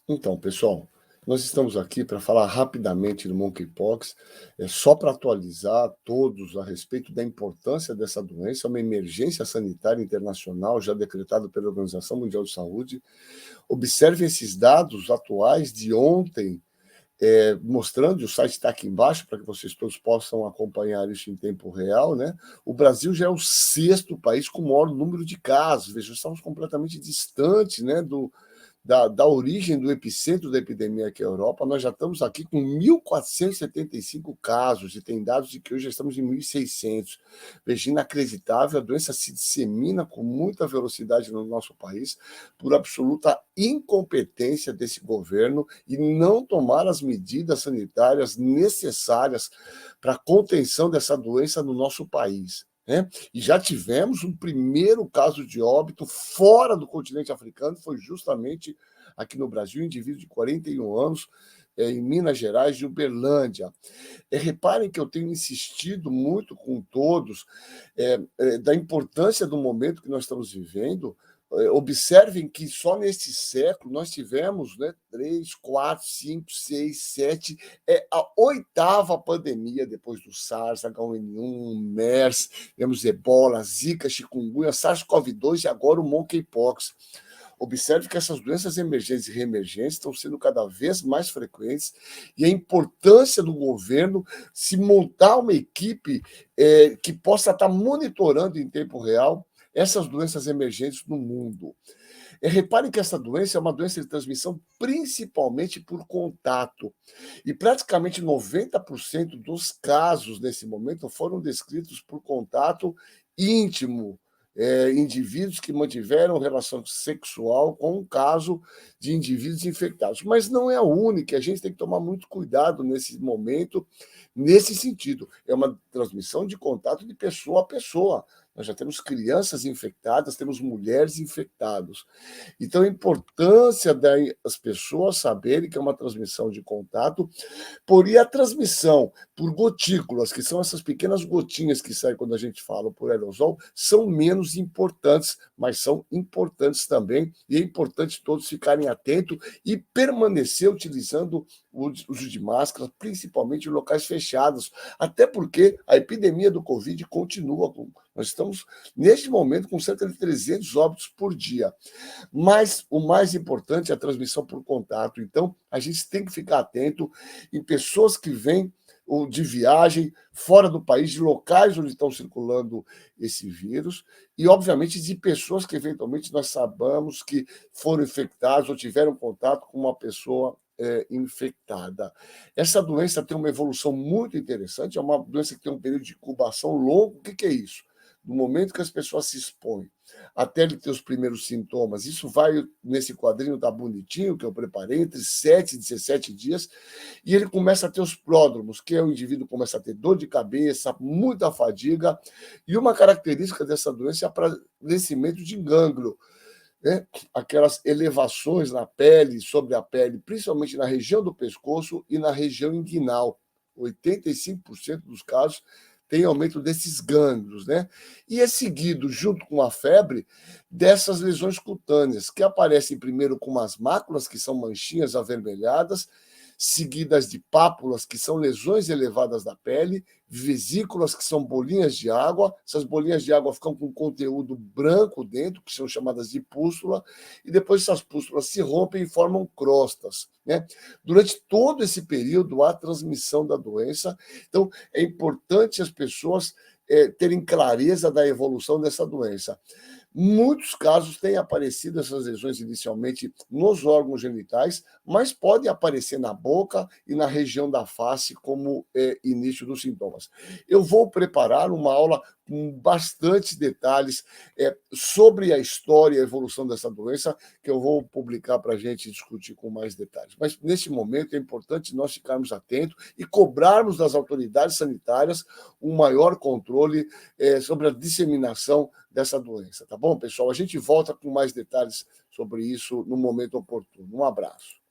Então, pessoal, nós estamos aqui para falar rapidamente do monkeypox, só para atualizar todos a respeito da importância dessa doença, é uma emergência sanitária internacional já decretada pela Organização Mundial de Saúde. Observem esses dados atuais de ontem, mostrando, e o site está aqui embaixo para que vocês todos possam acompanhar isso em tempo real, né? O Brasil já é o sexto país com o maior número de casos. Veja, estamos completamente distantes, né, da origem do epicentro da epidemia, que é a Europa. Nós já estamos aqui com 1.475 casos, e tem dados de que hoje já estamos em 1.600. Veja, inacreditável, a doença se dissemina com muita velocidade no nosso país por absoluta incompetência desse governo e não tomar as medidas sanitárias necessárias para a contenção dessa doença no nosso país. Né? E já tivemos um primeiro caso de óbito fora do continente africano, foi justamente aqui no Brasil, um indivíduo de 41 anos, em Minas Gerais, de Uberlândia. Reparem que eu tenho insistido muito com todos da importância do momento que nós estamos vivendo. Observem que só neste século nós tivemos, né, 3, 4, 5, 6, 7, a oitava pandemia depois do SARS, H1N1, MERS, temos ebola, zika, chikungunya, SARS-CoV-2 e agora o monkeypox. Observe que essas doenças emergentes e reemergentes estão sendo cada vez mais frequentes e a importância do governo se montar uma equipe que possa estar monitorando em tempo real essas doenças emergentes no mundo. Reparem que essa doença é uma doença de transmissão principalmente por contato. E praticamente 90% dos casos nesse momento foram descritos por contato íntimo. Indivíduos que mantiveram relação sexual com um caso de indivíduos infectados. Mas não é a única, a gente tem que tomar muito cuidado nesse momento, nesse sentido. É uma transmissão de contato de pessoa a pessoa. Nós já temos crianças infectadas, temos mulheres infectadas. Então, a importância das pessoas saberem que é uma transmissão de contato, porém a transmissão por gotículas, que são essas pequenas gotinhas que saem quando a gente fala por aerosol, são menos importantes, mas são importantes também, e é importante todos ficarem atentos e permanecer utilizando o uso de máscara, principalmente em locais fechados, até porque a epidemia do Covid continua. Nós estamos, neste momento, com cerca de 300 óbitos por dia. Mas o mais importante é a transmissão por contato. Então, a gente tem que ficar atento em pessoas que vêm de viagem fora do país, de locais onde estão circulando esse vírus, e, obviamente, de pessoas que, eventualmente, nós sabemos que foram infectadas ou tiveram contato com uma pessoa infectada. Essa doença tem uma evolução muito interessante, é uma doença que tem um período de incubação longo. O que é isso? No momento que as pessoas se expõem até ele ter os primeiros sintomas, isso vai, nesse quadrinho tá bonitinho, que eu preparei, entre 7 e 17 dias, e ele começa a ter os pródromos, que é o indivíduo começa a ter dor de cabeça, muita fadiga, e uma característica dessa doença é o aparecimento de gânglio, né? Aquelas elevações na pele, sobre a pele, principalmente na região do pescoço e na região inguinal. 85% dos casos tem aumento desses gânglios, né? E é seguido, junto com a febre, dessas lesões cutâneas, que aparecem primeiro com umas máculas, que são manchinhas avermelhadas, seguidas de pápulas, que são lesões elevadas da pele, vesículas, que são bolinhas de água. Essas bolinhas de água ficam com conteúdo branco dentro, que são chamadas de pústula, e depois essas pústulas se rompem e formam crostas, né? Durante todo esse período, há transmissão da doença. Então, é importante as pessoas terem clareza da evolução dessa doença. Muitos casos têm aparecido essas lesões inicialmente nos órgãos genitais, mas podem aparecer na boca e na região da face como início dos sintomas. Eu vou preparar uma aula com bastante detalhes sobre a história e a evolução dessa doença, que eu vou publicar para a gente discutir com mais detalhes. Mas, neste momento, é importante nós ficarmos atentos e cobrarmos das autoridades sanitárias um maior controle sobre a disseminação dessa doença, tá bom, pessoal? A gente volta com mais detalhes sobre isso no momento oportuno. Um abraço.